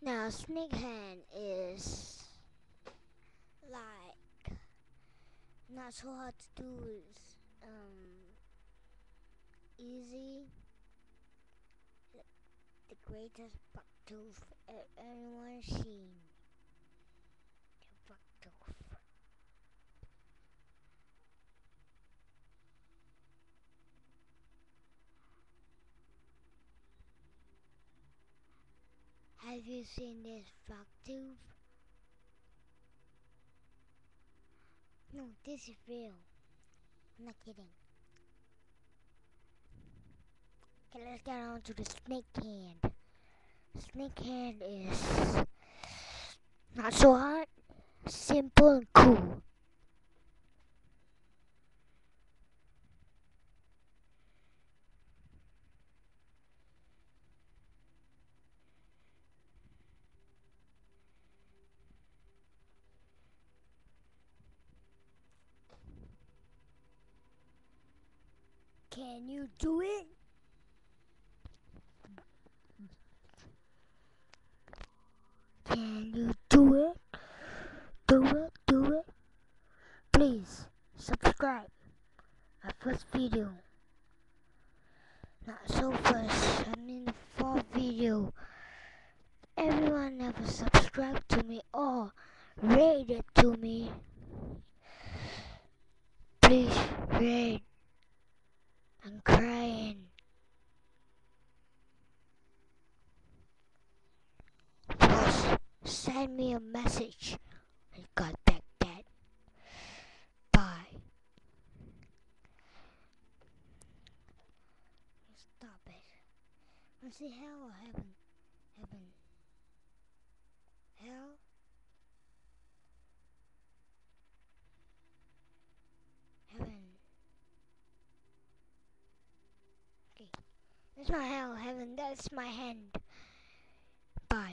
Now, Snake Hand is like not so hard to do. It's easy. The greatest bucktooth anyone's seen. The bucktooth. Have you seen this bucktooth? No, this is real. I'm not kidding. Okay, let's get on to the snake hand. Snake hand is not so hard, simple and cool. Can you do it? Can you do it? Do it, do it. Please subscribe. My first video. Not so first, I mean the fourth video. Everyone never subscribed to me or rated to me. Please rate. I'm crying. Plus, send me a message. I got back that. Bye. Stop it. Let's see hell or heaven. Heaven. Hell. Heaven. Okay. That's not hell, heaven. That's my hand.